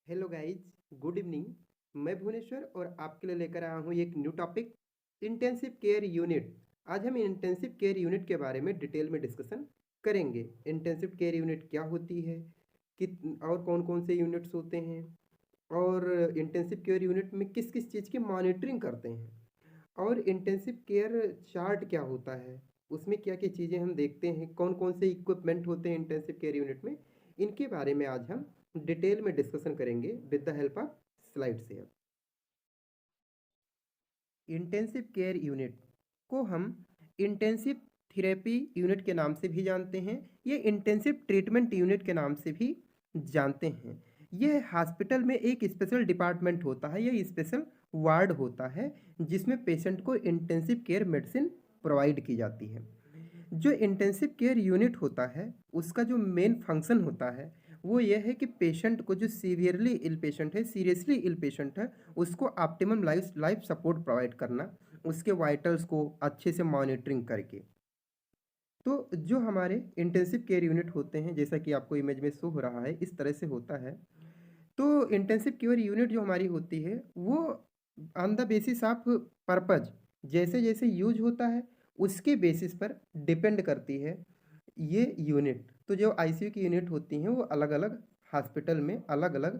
Hello guys, good evening. मैं भुवनेश्वर और आपके लिए लेकर आया हूँ एक new topic, intensive care unit. आज हम इंटेंसिव केयर यूनिट के बारे में डिटेल में डिस्कशन करेंगे। इंटेंसिव केयर यूनिट क्या होती है, कित और कौन कौन से यूनिट्स होते हैं, और इंटेंसिव केयर यूनिट में किस किस चीज़ की मॉनिटरिंग करते हैं, और इंटेंसिव केयर चार्ट क्या होता है, उसमें क्या क्या चीज़ें हम देखते हैं, कौन कौन से इक्विपमेंट होते हैं इंटेंसिव केयर यूनिट में। इनके बारे में आज हम डिटेल में डिस्कशन करेंगे with the help of slide share. Intensive care unit को हम इंटेंसिव थेरेपी यूनिट के नाम से भी जानते हैं, ये इंटेंसिव ट्रीटमेंट यूनिट के नाम से भी जानते हैं। यह हॉस्पिटल में एक स्पेशल डिपार्टमेंट होता है, यह स्पेशल वार्ड होता है जिसमें पेशेंट को इंटेंसिव केयर मेडिसिन प्रोवाइड की जाती है। जो इंटेंसिव केयर यूनिट होता है उसका जो मेन फंक्शन होता है वो यह है कि पेशेंट को, जो सीवियरली इल पेशेंट है, सीरियसली इल पेशेंट है, उसको ऑप्टिमम लाइफ सपोर्ट प्रोवाइड करना, उसके वाइटल्स को अच्छे से मॉनिटरिंग करके। तो जो हमारे इंटेंसिव केयर यूनिट होते हैं, जैसा कि आपको इमेज में शो हो रहा है, इस तरह से होता है। तो इंटेंसिव केयर यूनिट जो हमारी होती है वो on the basis of purpose, जैसे जैसे यूज होता है उसके बेसिस पर डिपेंड करती है ये यूनिट। तो जो आईसीयू की यूनिट होती हैं वो अलग अलग हॉस्पिटल में अलग अलग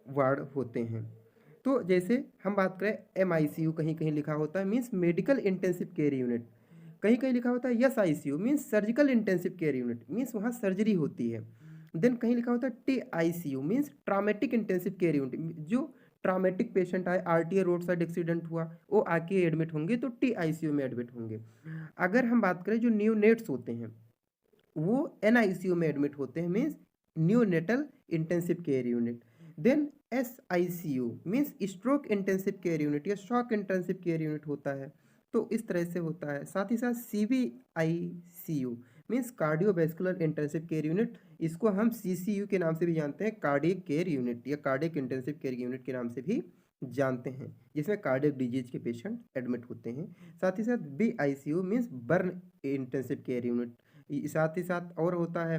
वार्ड होते हैं। तो जैसे हम बात करें MICU, कहीं कहीं लिखा होता है means medical intensive care unit, कहीं कहीं लिखा होता है SICU means surgical intensive care unit, means वहाँ सर्जरी होती है। देन कहीं लिखा होता है TICU means traumatic intensive care unit, जो ट्रामेटिक पेशेंट आए, RTA रोड साइड एक्सीडेंट हुआ, वो आके एडमिट होंगे तो TICU में एडमिट होंगे। अगर हम बात करें जो न्यूनेट्स होते हैं वो NICU में एडमिट होते हैं, means neonatal intensive care unit. Then SICU means stroke intensive care unit या शॉक इंटेंसिव केयर यूनिट होता है। तो इस तरह से होता है। साथ ही साथ CVICU means cardiovascular intensive care unit, इसको हम CCU के नाम से भी जानते हैं, कार्डियक केयर यूनिट या कार्डियक इंटेंसिव केयर यूनिट के नाम से भी जानते हैं, जिसमें कार्डियक डिजीज के पेशेंट एडमिट होते हैं। साथ ही साथ BICU means burn intensive care unit, साथ ही साथ और होता है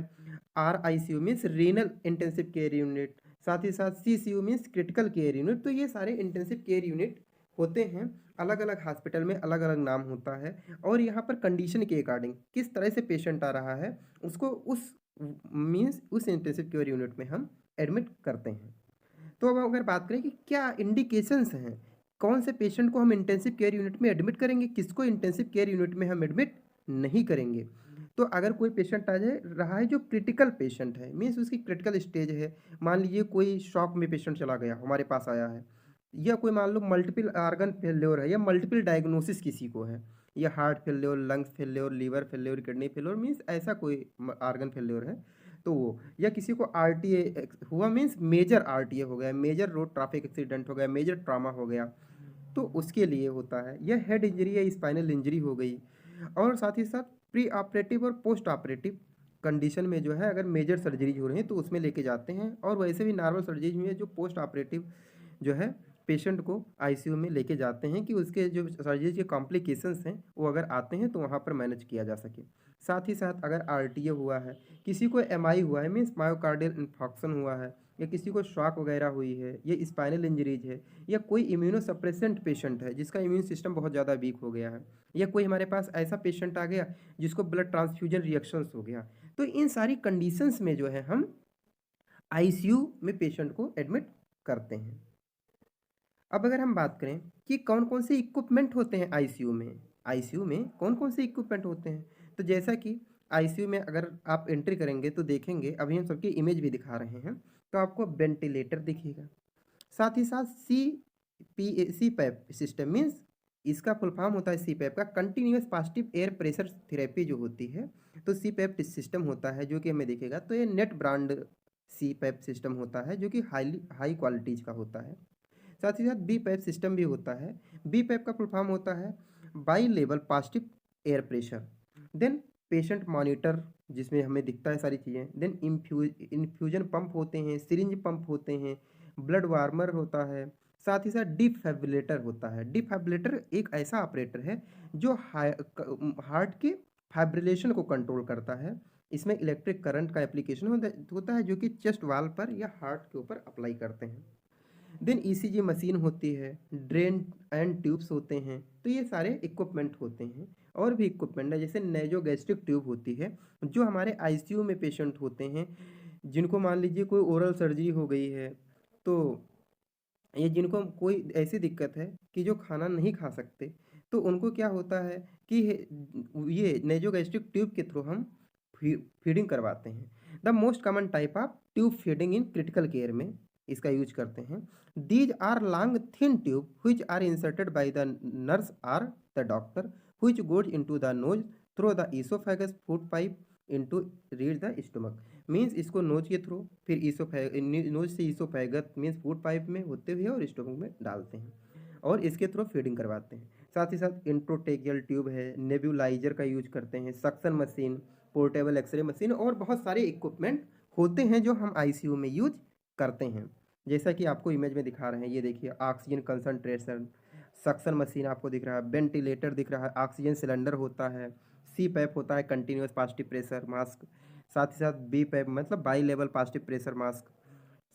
RICU means renal intensive care unit, साथ ही साथ CCU means critical care unit. तो ये सारे इंटेंसिव केयर यूनिट होते हैं, अलग अलग हॉस्पिटल में अलग अलग नाम होता है, और यहाँ पर कंडीशन के अकॉर्डिंग किस तरह से पेशेंट आ रहा है उसको उस मीन्स उस इंटेंसिव केयर यूनिट में हम एडमिट करते हैं। तो अब अगर बात करें कि क्या इंडिकेशंस हैं, कौन से पेशेंट को हम इंटेंसिव केयर यूनिट में एडमिट करेंगे, किसको इंटेंसिव केयर यूनिट में हम एडमिट नहीं करेंगे। तो अगर कोई पेशेंट आ जाए रहा है जो क्रिटिकल पेशेंट है, मीन्स उसकी क्रिटिकल स्टेज है, मान लीजिए कोई शॉक में पेशेंट चला गया हमारे पास आया है, या कोई मान लो मल्टीपल ऑर्गन फेल्योर है या मल्टीपल डायग्नोसिस किसी को है, या heart failure, lungs failure, liver failure, kidney failure, means ऐसा कोई ऑर्गन फेल्योर है तो वो, या किसी को RTA हुआ मीन्स मेजर RTA हो गया, मेजर रोड ट्रैफिक एक्सीडेंट हो गया, मेजर ट्रॉमा हो गया, तो उसके लिए होता है। यह हेड इंजरी या स्पाइनल इंजरी हो गई। और साथ ही साथ प्री ऑपरेटिव और पोस्ट ऑपरेटिव कंडीशन में जो है अगर मेजर सर्जरीज हो रही हैं तो उसमें लेके जाते हैं, और वैसे भी नॉर्मल सर्जरीज में जो पोस्ट ऑपरेटिव जो है पेशेंट को ICU में लेके जाते हैं कि उसके जो सर्जरी के कॉम्प्लिकेशंस हैं वो अगर आते हैं तो वहाँ पर मैनेज किया जा सके। साथ ही साथ अगर RTA हुआ है, किसी को MI हुआ है मीन्स मायोकार्डियल इन्फॉक्शन हुआ है, या किसी को शॉक वगैरह हुई है, या स्पाइनल इंजरीज है, या कोई इम्यूनोसप्रेसेंट पेशेंट है जिसका इम्यून सिस्टम बहुत ज़्यादा वीक हो गया है, या कोई हमारे पास ऐसा पेशेंट आ गया जिसको ब्लड ट्रांसफ्यूजन रिएक्शंस हो गया, तो इन सारी कंडीशंस में जो है हम ICU में पेशेंट को एडमिट करते हैं। अब अगर हम बात करें कि कौन कौन से इक्विपमेंट होते हैं ICU में, ICU में कौन कौन से इक्विपमेंट होते हैं, तो जैसा कि ICU में अगर आप एंट्री करेंगे तो देखेंगे, अभी हम सबकी इमेज भी दिखा रहे हैं, तो आपको वेंटिलेटर दिखेगा। साथ ही साथ CPAP सिस्टम मीन्स इसका फुल फॉर्म होता है CPAP का, continuous positive air pressure therapy जो होती है, तो CPAP सिस्टम होता है जो कि हमें दिखेगा। तो ये नेट ब्रांड CPAP सिस्टम होता है जो कि हाई क्वालिटीज का होता है। साथ ही साथ BPAP सिस्टम भी होता है। BPAP का फुल फॉर्म होता है bi level positive air pressure. Then patient monitor जिसमें हमें दिखता है सारी चीज़ें। देन इन्फ्यूजन पंप होते हैं, सिरिंज पंप होते हैं, ब्लड वार्मर होता है। साथ ही साथ डिफाइब्रिलेटर होता है। डिफाइब्रिलेटर एक ऐसा ऑपरेटर है जो हार्ट के फाइब्रिलेशन को कंट्रोल करता है। इसमें इलेक्ट्रिक करंट का एप्लीकेशन होता है जो कि चेस्ट वाल पर या हार्ट के ऊपर अप्लाई करते हैं। देन ईसीजी मशीन होती है, ड्रेन एंड ट्यूब्स होते हैं। तो ये सारे इक्विपमेंट होते हैं। और भी इक्विपमेंट है जैसे नेजोगैस्ट्रिक ट्यूब होती है, जो हमारे आईसीयू में पेशेंट होते हैं, जिनको मान लीजिए कोई ओरल सर्जरी हो गई है, तो ये जिनको कोई ऐसी दिक्कत है कि जो खाना नहीं खा सकते, तो उनको क्या होता है कि ये नेजोगैस्ट्रिक ट्यूब के थ्रू हम फीडिंग करवाते हैं। The most common type of tube feeding in critical care में इसका यूज करते हैं। These are long thin tube which are inserted by the nurse or the doctor which goes into the nose through the esophagus food pipe into reach the stomach। Means इसको knows के through फिर knows से oesophagus means food pipe में होते हुए और stomach में डालते हैं और इसके थ्रू फीडिंग करवाते हैं। साथ ही साथ इंट्रोटेकियल ट्यूब है, नेब्यूलाइजर का यूज करते हैं, suction machine, portable x-ray machine और बहुत सारे इक्विपमेंट होते हैं जो हम आईसीयू में यूज करते हैं। जैसा कि आपको इमेज में दिखा रहे हैं, ये देखिए ऑक्सीजन कंसंट्रेशन, सक्शन मशीन आपको दिख रहा है, वेंटिलेटर दिख रहा है, ऑक्सीजन सिलेंडर होता है, सी पैप होता है कंटिन्यूस पॉजिटिव प्रेशर मास्क, साथ ही साथ बी पैप मतलब by level positive pressure mask,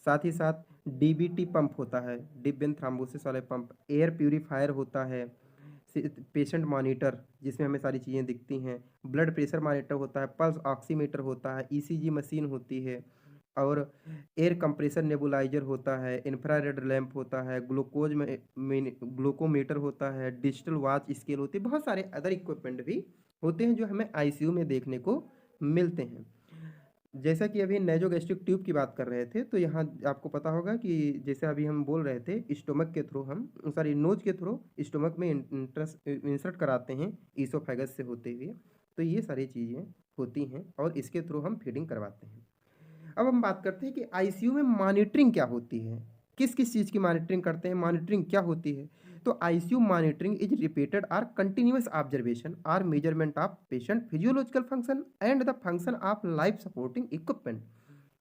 साथ ही साथ डीबीटी पंप होता है, डीप वेन थ्रोम्बोसिस वाले पंप, एयर प्यूरीफायर होता है, पेशेंट मॉनिटर जिसमें हमें सारी चीज़ें दिखती हैं, ब्लड प्रेशर मॉनिटर होता है, पल्स ऑक्सीमीटर होता है, ईसीजी मशीन होती है और एयर कंप्रेसर नेबुलाइजर होता है, इंफ्रारेड लैंप होता है, ग्लूकोज में ग्लूकोमीटर होता है, डिजिटल वॉच स्केल होती है, बहुत सारे अदर इक्विपमेंट भी होते हैं जो हमें आईसीयू में देखने को मिलते हैं। जैसा कि अभी नेजोगैस्ट्रिक ट्यूब की बात कर रहे थे, तो यहाँ आपको पता होगा कि जैसे अभी हम बोल रहे थे स्टोमक के थ्रू हम सॉरी नोज के थ्रू स्टोमक में इंसर्ट कराते हैं ईसोफेगस से होते हुए। तो ये सारी चीज़ें होती हैं और इसके थ्रू हम फीडिंग करवाते हैं। अब हम बात करते हैं कि आईसीयू में मॉनिटरिंग क्या होती है, किस किस चीज़ की मॉनिटरिंग करते हैं, मॉनिटरिंग क्या होती है। तो ICU monitoring is repeated or continuous observation or measurement of patient physiological function and the function of life supporting equipment.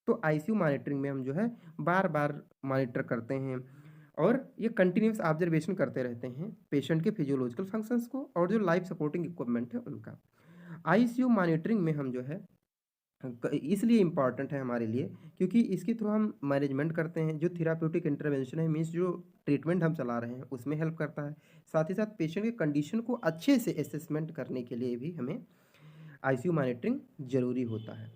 तो आईसीयू मॉनिटरिंग में हम जो है बार बार मॉनिटर करते हैं और ये कंटिन्यूअस ऑब्जर्वेशन करते रहते हैं पेशेंट के फिजियोलॉजिकल फंक्शंस को और जो लाइफ सपोर्टिंग इक्विपमेंट है उनका। आईसीयू मॉनिटरिंग में हम जो है इसलिए इम्पॉर्टेंट है हमारे लिए क्योंकि इसके थ्रू हम मैनेजमेंट करते हैं, जो थेराप्यूटिक इंटरवेंशन है मीन्स जो ट्रीटमेंट हम चला रहे हैं उसमें हेल्प करता है। साथ ही साथ पेशेंट के कंडीशन को अच्छे से असेसमेंट करने के लिए भी हमें आईसीयू मॉनिटरिंग ज़रूरी होता है।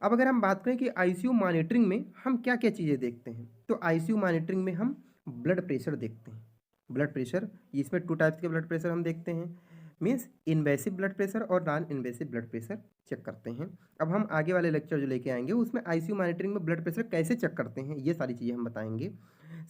अब अगर हम बात करें कि आईसीयू मॉनिटरिंग में हम क्या क्या चीज़ें देखते हैं, तो आईसीयू मॉनिटरिंग में हम ब्लड प्रेशर देखते हैं। ब्लड प्रेशर, इसमें 2 टाइप्स के ब्लड प्रेशर हम देखते हैं, मीन्स इन्वेसिव ब्लड प्रेशर और non invasive blood pressure check करते हैं। अब हम आगे वाले लेक्चर जो लेके आएंगे उसमें आईसीयू मॉनिटरिंग में ब्लड प्रेशर कैसे चेक करते हैं ये सारी चीज़ें हम बताएंगे।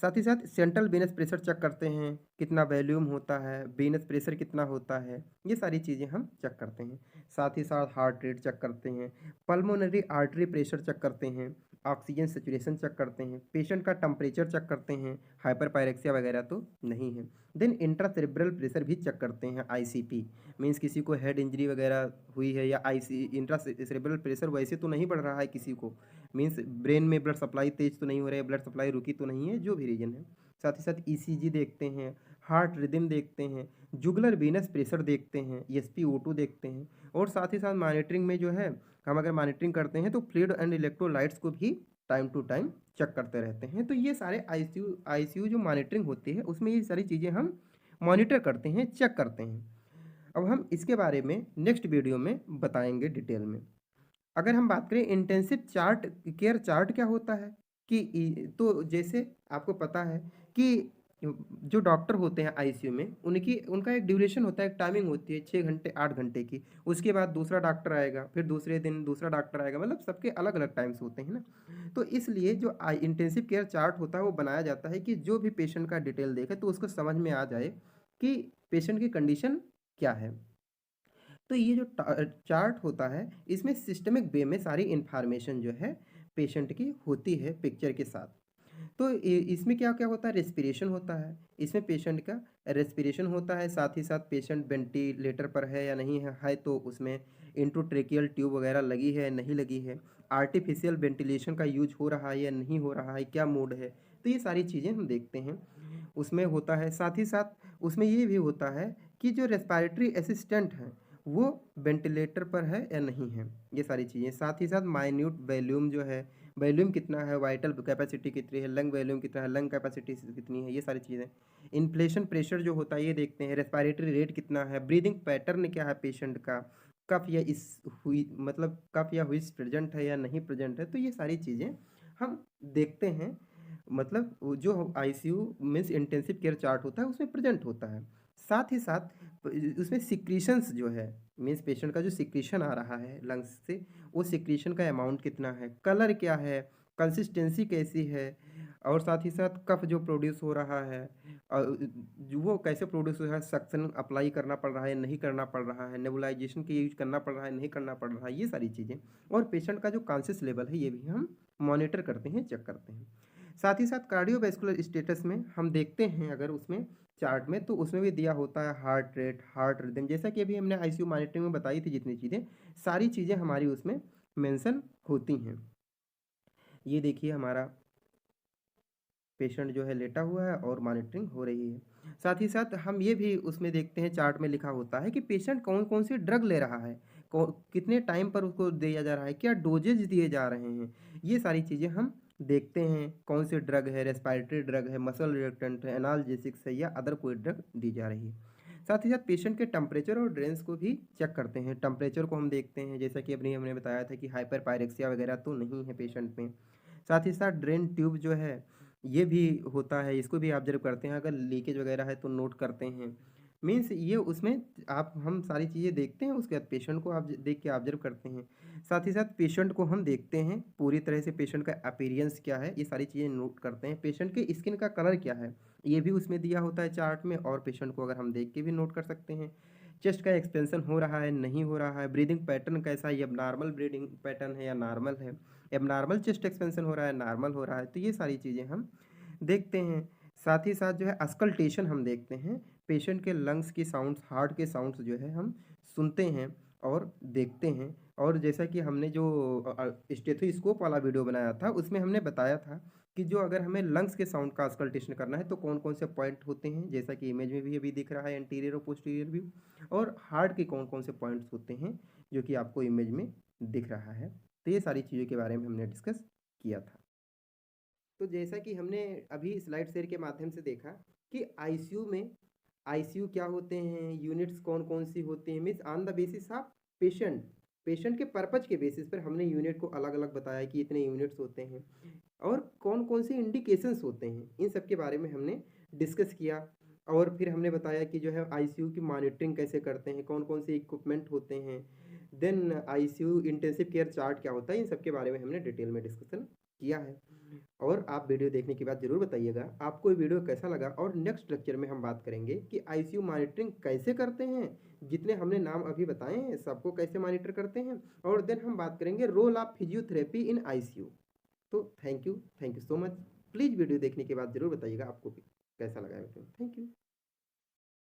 साथ ही साथ सेंट्रल वेनस प्रेशर चेक करते हैं, कितना वॉल्यूम होता है, वेनस प्रेशर कितना होता है, ये सारी चीज़ें हम चेक करते हैं। साथ ही साथ हार्ट रेट चेक करते हैं, पल्मोनरी आर्टरी प्रेशर चेक करते हैं, ऑक्सीजन सेचुरेशन चेक करते हैं, पेशेंट का टेम्परेचर चेक करते हैं, हाइपरपायरेक्सिया वगैरह तो नहीं है। देन इंट्रासेरेब्रल प्रेशर भी चेक करते हैं, आईसीपी मीन्स किसी को हेड इंजरी वगैरह हुई है या इंट्रासेरेब्रल प्रेशर वैसे तो नहीं बढ़ रहा है किसी को, मीन्स ब्रेन में ब्लड सप्लाई तेज तो नहीं हो रहा है, ब्लड सप्लाई रुकी तो नहीं है, जो भी रीजन है। साथ ही साथ ईसीजी देखते हैं, हार्ट रिदम देखते हैं, जुगुलर वीनस प्रेशर देखते हैं, एसपीओ2 देखते हैं और साथ ही साथ मॉनिटरिंग में जो है हम अगर मॉनिटरिंग करते हैं तो फ्लूइड एंड इलेक्ट्रोलाइट्स को भी टाइम टू टाइम चेक करते रहते हैं। तो ये सारे आईसीयू जो मॉनिटरिंग होती है उसमें ये सारी चीज़ें हम मॉनिटर करते हैं, चेक करते हैं। अब हम इसके बारे में नेक्स्ट वीडियो में बताएंगे डिटेल में। अगर हम बात करें इंटेंसिव चार्ट केयर चार्ट क्या होता है तो जैसे आपको पता है कि जो डॉक्टर होते हैं आईसीयू में उनका एक ड्यूरेशन होता है, एक टाइमिंग होती है 6 घंटे 8 घंटे की। उसके बाद दूसरा डॉक्टर आएगा, फिर दूसरे दिन दूसरा डॉक्टर आएगा, मतलब सबके अलग अलग टाइम्स होते हैं ना। तो इसलिए जो इंटेंसिव केयर चार्ट होता है वो बनाया जाता है कि जो भी पेशेंट का डिटेल देखे तो उसको समझ में आ जाए कि पेशेंट की कंडीशन क्या है। तो ये जो चार्ट होता है इसमें सिस्टमिक वे में सारी इन्फॉर्मेशन जो है पेशेंट की होती है पिक्चर के साथ। तो इसमें क्या क्या होता है, रेस्पिरेशन होता है, इसमें पेशेंट का रेस्पिरेशन होता है, साथ ही साथ पेशेंट वेंटिलेटर पर है या नहीं है तो उसमें इंट्रोट्रेकियल ट्यूब वगैरह लगी है नहीं लगी है, आर्टिफिशियल वेंटिलेशन का यूज हो रहा है या नहीं हो रहा है, क्या मोड है। तो ये सारी चीज़ें हम देखते हैं उसमें होता है। साथ ही साथ उसमें ये भी होता है कि जो रेस्पिरेटरी असिस्टेंट हैं वो वेंटिलेटर पर है या नहीं है, ये सारी चीज़ें। साथ ही साथ माइन्यूट वॉल्यूम जो है, वॉल्यूम कितना है, वाइटल कैपेसिटी कितनी है, लंग वॉल्यूम कितना है, लंग कैपेसिटी कितनी है, ये सारी चीज़ें। इन्फ्लेशन प्रेशर जो होता है ये देखते हैं, रेस्पिरेटरी रेट कितना है, ब्रीदिंग पैटर्न क्या है पेशेंट का, कफ या इस हुई मतलब कफ या हुई प्रेजेंट है या नहीं प्रेजेंट है, तो ये सारी चीज़ें हम देखते हैं। मतलब वो जो ICU means intensive care chart होता है उसमें प्रेजेंट होता है। साथ ही साथ उसमें सिक्रीशंस जो है, मीन्स पेशेंट का जो सिक्रीशन आ रहा है लंग्स से, वो सिक्रीशन का अमाउंट कितना है, कलर क्या है, कंसिस्टेंसी कैसी है, और साथ ही साथ कफ जो प्रोड्यूस हो रहा है वो कैसे प्रोड्यूस हो रहा है, सक्शन अप्लाई करना पड़ रहा है नहीं करना पड़ रहा है, नेबुलाइजेशन के यूज करना पड़ रहा है नहीं करना पड़ रहा है, ये सारी चीज़ें। और पेशेंट का जो कॉन्शियस लेवल है ये भी हम मॉनिटर करते हैं, चेक करते हैं। साथ ही साथ कार्डियोवैस्कुलर स्टेटस में हम देखते हैं, अगर उसमें चार्ट में, तो उसमें भी दिया होता है हार्ट रेट, हार्ट रिदम, जैसा कि अभी हमने आईसीयू मॉनिटरिंग में बताई थी जितनी चीज़ें, सारी चीज़ें हमारी उसमें मेंशन होती हैं। ये देखिए हमारा पेशेंट जो है लेटा हुआ है और मॉनिटरिंग हो रही है। साथ ही साथ हम ये भी उसमें देखते हैं, चार्ट में लिखा होता है कि पेशेंट कौन-कौन सी ड्रग ले रहा है, कौ कितने टाइम पर उसको दिया जा रहा है, क्या डोजेज दिए जा रहे हैं। ये सारी चीज़ें हम देखते हैं, कौन सी ड्रग है, रेस्पिरेटरी ड्रग है, मसल रिलैक्सेंट है, एनाल्जेसिक्स है या अदर कोई ड्रग दी जा रही है। साथ ही साथ पेशेंट के टेम्परेचर और ड्रेन्स को भी चेक करते हैं। टेम्परेचर को हम देखते हैं, जैसा कि अभी हमने बताया था कि हाइपरपायरेक्सिया वगैरह तो नहीं है पेशेंट में। साथ ही साथ ड्रेन ट्यूब जो है ये भी होता है, इसको भी ऑब्जर्व करते हैं, अगर लीकेज वगैरह है तो नोट करते हैं। मीन्स ये उसमें आप हम सारी चीज़ें देखते हैं, उसके बाद पेशेंट को आप देख के ऑब्जर्व करते हैं। साथ ही साथ पेशेंट को हम देखते हैं पूरी तरह से, पेशेंट का अपीयरेंस क्या है, ये सारी चीज़ें नोट करते हैं। पेशेंट के स्किन का कलर क्या है, ये भी उसमें दिया होता है चार्ट में, और पेशेंट को अगर हम देख के भी नोट कर सकते हैं। चेस्ट का एक्सपेंशन हो रहा है नहीं हो रहा है, ब्रीदिंग पैटर्न कैसा है, ये नॉर्मल ब्रीदिंग पैटर्न है या नॉर्मल है, एबनॉर्मल चेस्ट एक्सपेंशन हो रहा है, नॉर्मल हो रहा है, तो ये सारी चीज़ें हम देखते हैं। साथ ही साथ जो है अस्कल्टेशन हम देखते हैं, पेशेंट के लंग्स की साउंड्स, हार्ट के साउंड्स जो है हम सुनते हैं और देखते हैं। और जैसा कि हमने जो स्टेथोस्कोप वाला वीडियो बनाया था उसमें हमने बताया था कि जो अगर हमें लंग्स के साउंड का अस्कल्टेशन करना है तो कौन कौन से पॉइंट होते हैं, जैसा कि इमेज में भी अभी दिख रहा है एंटीरियर और पोस्टीरियर व्यू, और हार्ट के कौन कौन से पॉइंट्स होते हैं जो कि आपको इमेज में दिख रहा है। तो ये सारी चीज़ों के बारे में हमने डिस्कस किया था। तो जैसा कि हमने अभी स्लाइड शेयर के माध्यम से देखा कि आईसीयू में, आईसीयू क्या होते हैं, यूनिट्स कौन-कौन सी होती हैं, means on the basis of patient, patient के पर्पज़ के बेसिस पर हमने यूनिट को अलग-अलग बताया कि इतने यूनिट्स होते हैं और कौन-कौन से इंडिकेशंस होते हैं, इन सब के बारे में हमने डिस्कस किया। और फिर हमने बताया कि जो है आईसीयू की मॉनिटरिंग कैसे करते हैं, कौन-कौन से इक्विपमेंट होते हैं, then ICU intensive care chart क्या होता है, इन सब के बारे में हमने डिटेल में डिस्कशन किया है। और आप वीडियो देखने के बाद ज़रूर बताइएगा आपको ये वीडियो कैसा लगा, और नेक्स्ट लेक्चर में हम बात करेंगे कि आईसीयू मॉनिटरिंग कैसे करते हैं, जितने हमने नाम अभी बताए हैं सबको कैसे मॉनिटर करते हैं, और देन हम बात करेंगे role of physiotherapy in ICU. तो thank you so much. Please video देखने के बाद ज़रूर बताइएगा आपको भी कैसा लगा है। Thank you.